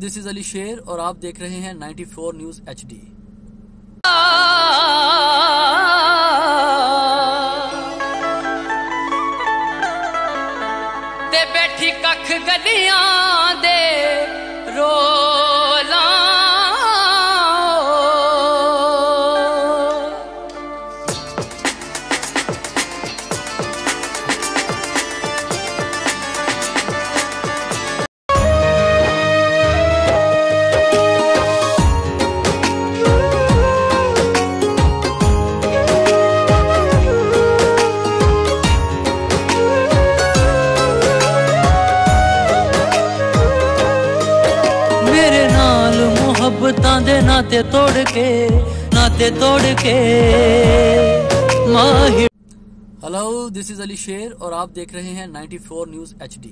This is Ali शेर और आप देख रहे हैं 94 न्यूज HD। ते बैठी कख गलियां दे रोला मोहब्बतां दे नाते तोड़ के माहिर। हेलो, दिस इज अली शेर और आप देख रहे हैं 94 न्यूज HD।